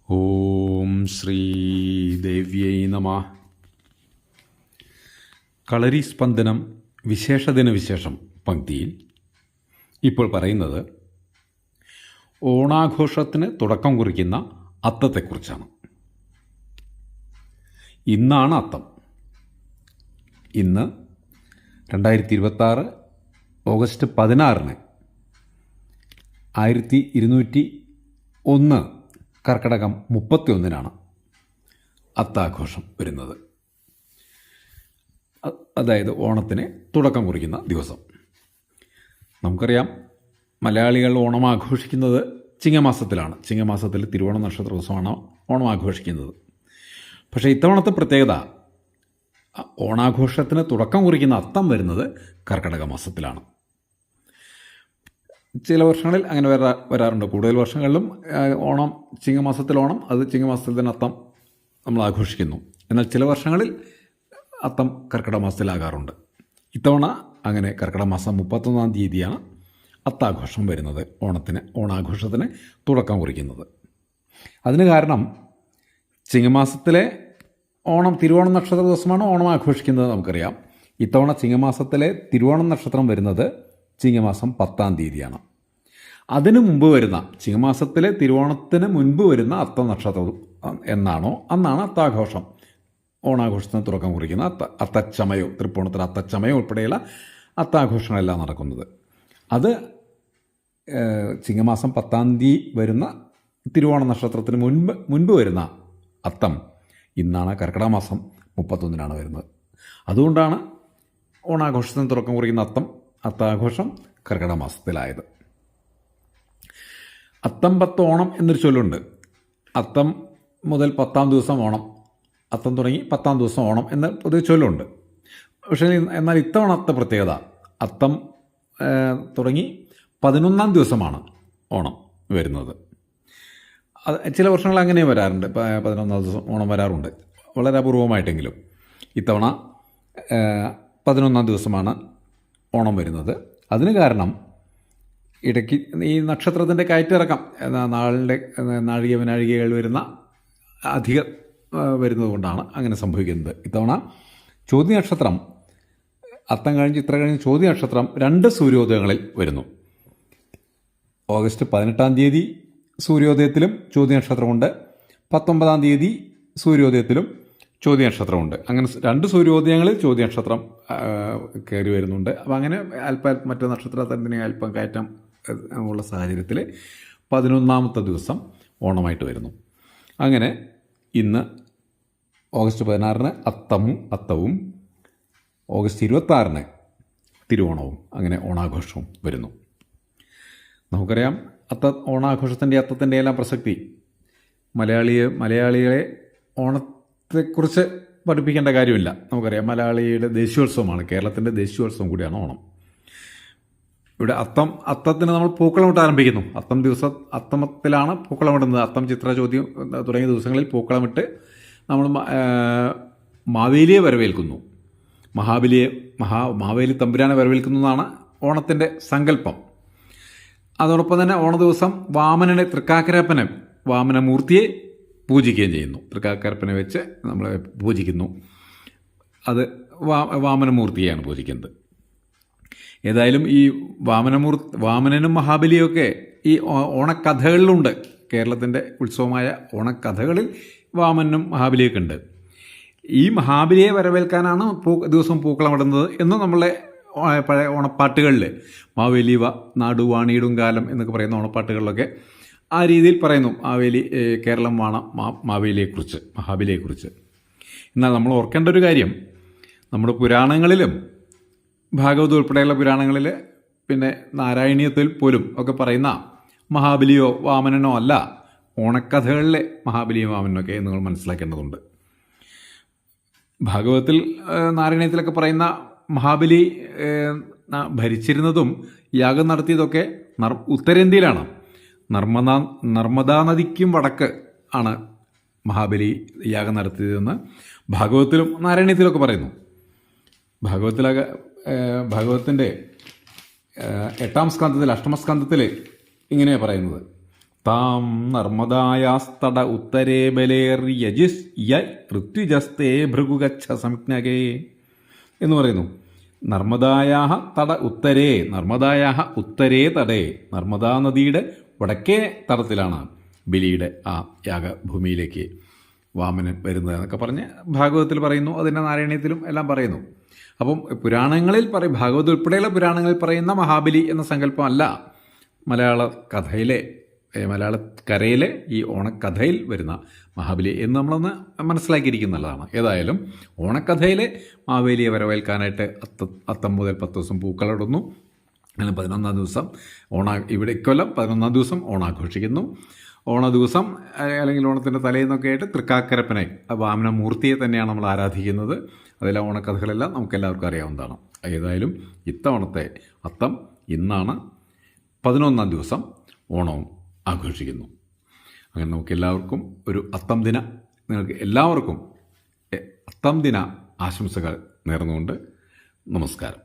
ഓം ശ്രീ ദേവ്യൈ നമഃ. കളരി സ്പന്ദനം വിശേഷദിന വിശേഷം പങ്ക്തിയിൽ ഇപ്പോൾ പറയുന്നത് ഓണാഘോഷത്തിന് തുടക്കം കുറിക്കുന്ന അത്തത്തെക്കുറിച്ചാണ്. ഇന്നാണ് അത്തം. ഇന്ന് 2026 ഓഗസ്റ്റ് 16 1201 കർക്കിടകം 31 അത്താഘോഷം വരുന്നത്. അതായത് ഓണത്തിന് തുടക്കം കുറിക്കുന്ന ദിവസം. നമുക്കറിയാം, മലയാളികൾ ഓണം ആഘോഷിക്കുന്നത് ചിങ്ങമാസത്തിലാണ്. ചിങ്ങമാസത്തിൽ തിരുവോണ നക്ഷത്ര ദിവസമാണ് ഓണം ആഘോഷിക്കുന്നത്. പക്ഷേ ഇത്തവണത്തെ പ്രത്യേകത, ഓണാഘോഷത്തിന് തുടക്കം കുറിക്കുന്ന അത്തം വരുന്നത് കർക്കിടക മാസത്തിലാണ്. ചില വർഷങ്ങളിൽ അങ്ങനെ വരാറുണ്ട്. കൂടുതൽ വർഷങ്ങളിലും ഓണം ചിങ്ങമാസത്തിൽ ഓണം, അത് ചിങ്ങമാസത്തിൽ തന്നെ അത്തം നമ്മൾ ആഘോഷിക്കുന്നു. എന്നാൽ ചില വർഷങ്ങളിൽ അത്തം കർക്കിടക മാസത്തിലാകാറുണ്ട്. ഇത്തവണ അങ്ങനെ കർക്കിടക മാസം 31 തീയതിയാണ് അത്താഘോഷം വരുന്നത്, ഓണാഘോഷത്തിന് തുടക്കം കുറിക്കുന്നത്. അതിന് കാരണം, ചിങ്ങമാസത്തിലെ ഓണം തിരുവോണം നക്ഷത്ര ദിവസമാണ് ഓണം ആഘോഷിക്കുന്നത് നമുക്കറിയാം. ഇത്തവണ ചിങ്ങമാസത്തിലെ തിരുവോണം നക്ഷത്രം വരുന്നത് ചിങ്ങമാസം 10 തീയതിയാണ്. അതിനു മുമ്പ് വരുന്ന ചിങ്ങമാസത്തിലെ തിരുവോണത്തിന് മുൻപ് വരുന്ന അത്ത നക്ഷത്രം എന്നാണോ അന്നാണ് അത്താഘോഷം, ഓണാഘോഷത്തിന് തുടക്കം കുറിക്കുന്ന അത്തച്ചമയോ, തൃപ്പൂണിത്തുറ അത്തച്ചമയോ ഉൾപ്പെടെയുള്ള അത്താഘോഷങ്ങളെല്ലാം നടക്കുന്നത്. അത് ചിങ്ങമാസം 10 തീയതി വരുന്ന തിരുവോണ നക്ഷത്രത്തിന് മുൻപ് വരുന്ന അത്തം ഇന്നാണ്, കർക്കിടക മാസം 31 വരുന്നത്. അതുകൊണ്ടാണ് ഓണാഘോഷത്തിന് തുടക്കം കുറിക്കുന്ന അത്താഘോഷം കർക്കിടക മാസത്തിലായത്. അത്തം 10 ഓണം എന്നൊരു ചൊല്ലുണ്ട്. അത്തം മുതൽ 10-ാം ദിവസം ഓണം, അത്തം തുടങ്ങി 10-ാം ദിവസം ഓണം എന്ന് പൊതുവെ ചൊല്ലുണ്ട്. പക്ഷേ എന്നാൽ ഇത്തവണത്തെ പ്രത്യേകത, അത്തം തുടങ്ങി 11-ാം ദിവസമാണ് ഓണം വരുന്നത്. ചില വർഷങ്ങൾ അങ്ങനെ വരാറുണ്ട്, 11-ാം ദിവസം ഓണം വരാറുണ്ട്, വളരെ അപൂർവമായിട്ടെങ്കിലും. ഇത്തവണ 11-ാം ദിവസമാണ് ഓണം വരുന്നത്. അതിന് കാരണം, ഇടയ്ക്ക് ഈ നക്ഷത്രത്തിൻ്റെ കയറ്റിറക്കം, നാഴിക വിനാഴികകൾ അധികം വരുന്നത് കൊണ്ടാണ് അങ്ങനെ സംഭവിക്കുന്നത്. ഇത്തവണ ചോതി നക്ഷത്രം, അത്തം കഴിഞ്ഞ് ചിത്ര കഴിഞ്ഞ് ചോതി നക്ഷത്രം 2 സൂര്യോദയങ്ങളിൽ വരുന്നു. ഓഗസ്റ്റ് 18 തീയതി സൂര്യോദയത്തിലും ചോതി നക്ഷത്രമുണ്ട്, 19 തീയതി സൂര്യോദയത്തിലും ചോതി നക്ഷത്രമുണ്ട്. അങ്ങനെ 2 സൂര്യോദയങ്ങളിൽ ചോതി നക്ഷത്രം കയറി വരുന്നുണ്ട്. അപ്പം അങ്ങനെ മറ്റു നക്ഷത്രത്തിന് അല്പം കയറ്റം ഉള്ള സാഹചര്യത്തിൽ 11-ാമത്തെ ദിവസം ഓണമായിട്ട് വരുന്നു. അങ്ങനെ ഇന്ന് ഓഗസ്റ്റ് 16 അത്തവും ഓഗസ്റ്റ് 26 തിരുവോണവും, അങ്ങനെ ഓണാഘോഷവും വരുന്നു. നമുക്കറിയാം, ഓണാഘോഷത്തിൻ്റെ അത്തത്തിൻ്റെ എല്ലാം പ്രസക്തി. മലയാളികളെ ഓണത്തെക്കുറിച്ച് പഠിപ്പിക്കേണ്ട കാര്യമില്ല. നമുക്കറിയാം, മലയാളിയുടെ ദേശീയോത്സവമാണ്, കേരളത്തിൻ്റെ ദേശീയോത്സവം കൂടിയാണ് ഓണം. ഇവിടെ അത്തത്തിന് നമ്മൾ പൂക്കളമിട്ട് ആരംഭിക്കുന്നു. അത്തമത്തിലാണ് പൂക്കളമിടുന്നത്. അത്തം, ചിത്ര, ചോദ്യം തുടങ്ങിയ ദിവസങ്ങളിൽ പൂക്കളമിട്ട് നമ്മൾ മാവേലിയെ വരവേൽക്കുന്നു. മാവേലി തമ്പുരാനെ വരവേൽക്കുന്നു എന്നാണ് ഓണത്തിൻ്റെ സങ്കല്പം. അതോടൊപ്പം തന്നെ ഓണ ദിവസം വാമനമൂർത്തിയെ പൂജിക്കുകയും ചെയ്യുന്നു. തൃക്കാക്കരപ്പനെ വെച്ച് നമ്മൾ പൂജിക്കുന്നു. അത് വാമനമൂർത്തിയെയാണ് പൂജിക്കുന്നത്. ഏതായാലും ഈ വാമനനും മഹാബലിയൊക്കെ ഈ ഓണക്കഥകളിലുണ്ട്. കേരളത്തിൻ്റെ ഉത്സവമായ ഓണക്കഥകളിൽ വാമനും മഹാബലിയൊക്കെ ഉണ്ട്. ഈ മഹാബലിയെ വരവേൽക്കാനാണ് ദിവസം പൂക്കളമിടുന്നത് എന്ന് നമ്മളെ പഴയ ഓണപ്പാട്ടുകളിൽ, മാവേലി നാടുവാണിയിടും കാലം എന്നൊക്കെ പറയുന്ന ഓണപ്പാട്ടുകളിലൊക്കെ ആ രീതിയിൽ പറയുന്നു. കേരളം മഹാബലിയെക്കുറിച്ച്. എന്നാൽ നമ്മൾ ഓർക്കേണ്ട ഒരു കാര്യം, നമ്മുടെ പുരാണങ്ങളിലും ഭാഗവതം ഉൾപ്പെടെയുള്ള പുരാണങ്ങളിൽ, പിന്നെ നാരായണീയത്തിൽ പോലും ഒക്കെ പറയുന്ന മഹാബലിയോ വാമനനോ അല്ല ഓണക്കഥകളിലെ മഹാബലിയും വാമനനൊക്കെ നിങ്ങൾ മനസ്സിലാക്കേണ്ടതുണ്ട്. ഭാഗവതത്തിൽ, നാരായണീയത്തിലൊക്കെ പറയുന്ന മഹാബലി ഭരിച്ചിരുന്നതും യാഗം നടത്തിയതൊക്കെ ഉത്തരേന്ത്യയിലാണ്. നർമ്മദാ നദിക്കും വടക്ക് ആണ് മഹാബലി യാഗം നടത്തിയതെന്ന് ഭാഗവതത്തിലും നാരായണീയത്തിലൊക്കെ പറയുന്നു. ഭാഗവതത്തിൻ്റെ 8-ാം സ്കന്ധത്തിൽ, 8ാം സ്കന്ധത്തിൽ ഇങ്ങനെയാണ് പറയുന്നത്: താം നർമ്മദായാസ്തട ഉത്തരേ ബലേർയജിസ് യ ഋത്വിജസ്തേ ഭൃഗുഗച്ഛ സംജ്ഞകേ എന്ന് പറയുന്നു. നർമ്മദായാഹ തട ഉത്തരേ, നർമ്മദായാഹ ഉത്തരേ തടേ, നർമ്മദാ നദിയുടെ വടക്കേ തടത്തിലാണ് ബലിയുടെ ആ യാഗഭൂമിയിലേക്ക് വാമനൻ വരുന്നത് എന്നൊക്കെ പറഞ്ഞ് ഭാഗവതത്തിൽ പറയുന്നു. അതിൻ്റെ നാരായണീയത്തിലും എല്ലാം പറയുന്നു. അപ്പം പുരാണങ്ങളിൽ ഭാഗവതം ഉൾപ്പെടെയുള്ള പുരാണങ്ങളിൽ പറയുന്ന മഹാബലി എന്ന സങ്കല്പമല്ല മലയാള കരയിലെ ഈ ഓണക്കഥയിൽ വരുന്ന മഹാബലി എന്ന് നമ്മളൊന്ന് മനസ്സിലാക്കിയിരിക്കുന്നതാണ്. ഏതായാലും ഓണക്കഥയിലെ മാവേലിയെ വരവേൽക്കാനായിട്ട് അത്തം മുതൽ 10 ദിവസം പൂക്കളിടുന്നു. അങ്ങനെ 11-ാം ദിവസം ഇവിടെ ഇക്കൊല്ലം 11-ാം ദിവസം ഓണാഘോഷിക്കുന്നു. ഓണ ദിവസം അല്ലെങ്കിൽ ഓണത്തിൻ്റെ തലേന്നൊക്കെ ആയിട്ട് തൃക്കാക്കരപ്പനെ വാമനമൂർത്തിയെ തന്നെയാണ് നമ്മൾ ആരാധിക്കുന്നത്. അതിലെ ഓണക്കഥകളെല്ലാം നമുക്കെല്ലാവർക്കും അറിയാവുന്നതാണ്. ഏതായാലും ഇത്തവണത്തെ അത്തം ഇന്നാണ്. 11-ാം ദിവസം ഓണവും ആഘോഷിക്കുന്നു. അങ്ങനെ നമുക്ക് എല്ലാവർക്കും ഒരു നിങ്ങൾക്ക് എല്ലാവർക്കും അത്തം ദിന ആശംസകൾ നേർന്നുകൊണ്ട് നമസ്കാരം.